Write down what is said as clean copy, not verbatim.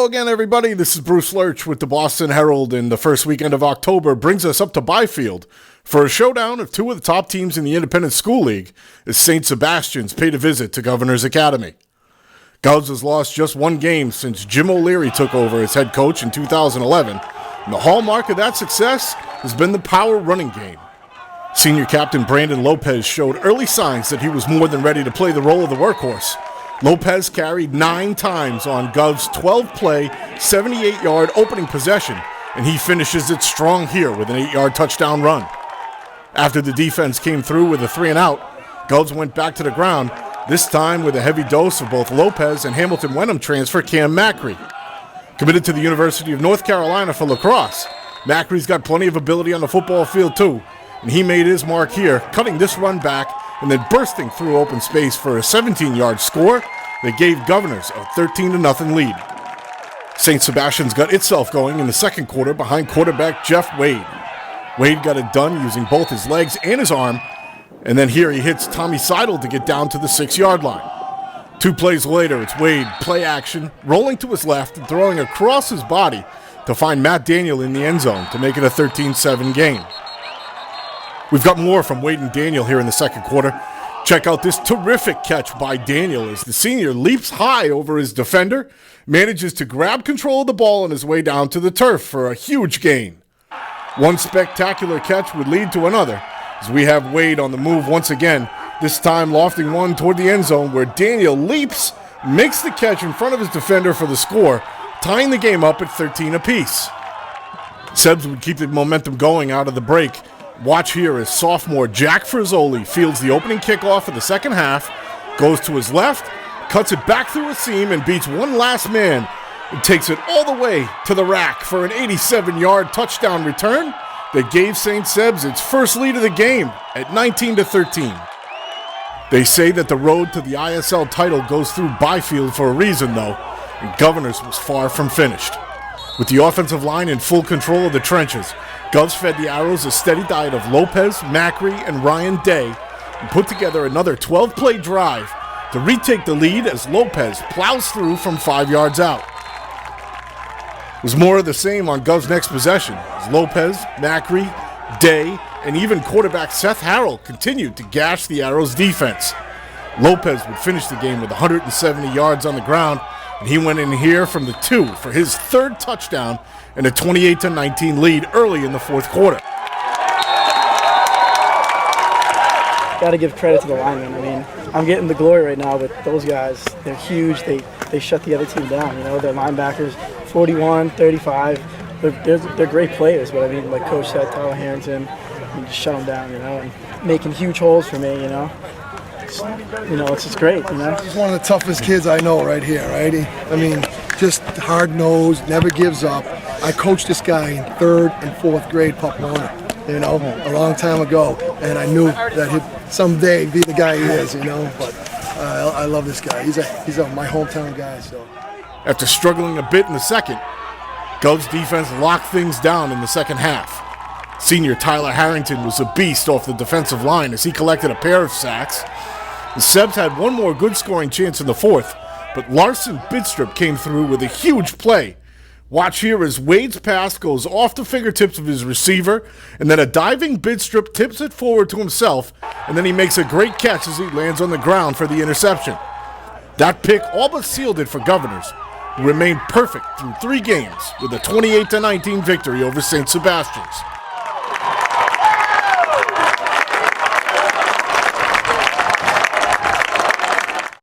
Hello again, everybody. This is Bruce Lurch with the Boston Herald, and the first weekend of October brings us up to Byfield for a showdown of two of the top teams in the Independent School League as St. Sebastian's paid a visit to Governor's Academy. Govs has lost just one game since Jim O'Leary took over as head coach in 2011, and the hallmark of that success has been the power running game. Senior captain Brandon Lopez showed early signs that he was more than ready to play the role of the workhorse. Lopez carried 9 times on Gov's 12-play, 78-yard opening possession, and he finishes it strong here with an 8-yard touchdown run. After the defense came through with a 3-and-out, Govs went back to the ground, this time with a heavy dose of both Lopez and Hamilton Wenham transfer Cam Macri. Committed to the University of North Carolina for lacrosse, Macri's got plenty of ability on the football field too, and he made his mark here, cutting this run back and then bursting through open space for a 17-yard score that gave Governors a 13-0 lead. St. Sebastian's got itself going in the second quarter behind quarterback Jeff Wade. Wade got it done using both his legs and his arm, and then here he hits Tommy Seidel to get down to the 6-yard line. 2 plays later, it's Wade, play action, rolling to his left and throwing across his body to find Matt Daniel in the end zone to make it a 13-7 game. We've got more from Wade and Daniel here in the second quarter. Check out this terrific catch by Daniel as the senior leaps high over his defender, manages to grab control of the ball on his way down to the turf for a huge gain. One spectacular catch would lead to another as we have Wade on the move once again, this time lofting one toward the end zone where Daniel leaps, makes the catch in front of his defender for the score, tying the game up at 13 apiece. Sebs would keep the momentum going out of the break. Watch here as sophomore Jack Frizzoli fields the opening kickoff of the second half, goes to his left, cuts it back through a seam and beats one last man and takes it all the way to the rack for an 87-yard touchdown return that gave St. Seb's its first lead of the game at 19-13. They say that the road to the ISL title goes through Byfield for a reason, though, and Governors was far from finished. With the offensive line in full control of the trenches, Govs fed the Arrows a steady diet of Lopez, Macri, and Ryan Day and put together another 12-play drive to retake the lead as Lopez plows through from 5 yards out. It was more of the same on Gov's next possession as Lopez, Macri, Day, and even quarterback Seth Harrell continued to gash the Arrows' defense. Lopez would finish the game with 170 yards on the ground, and he went in here from the 2 for his 3rd touchdown and a 28-19 lead early in the 4th quarter. Got to give credit to the linemen. I mean, I'm getting the glory right now with those guys. They're huge. They shut the other team down. You know, they're linebackers, 41, 35. They're great players, but I mean, like Coach said, Tyler Harrington, you just shut them down. You know, and making huge holes for me. You know. It's just great, you know. He's one of the toughest kids I know right here, right? I mean, just hard-nosed, never gives up. I coached this guy in 3rd and 4th grade, Pop Warner, you know, a long time ago, and I knew that he'd someday be the guy he is, you know. But I love this guy. He's my hometown guy. So. After struggling a bit in the second, Gov's defense locked things down in the second half. Senior Tyler Harrington was a beast off the defensive line as he collected a pair of sacks. The Sebs had one more good scoring chance in the 4th, but Larson Bidstrup came through with a huge play. Watch here as Wade's pass goes off the fingertips of his receiver, and then a diving Bidstrup tips it forward to himself, and then he makes a great catch as he lands on the ground for the interception. That pick all but sealed it for Governors, who remained perfect through 3 games with a 28-19 victory over St. Sebastian's.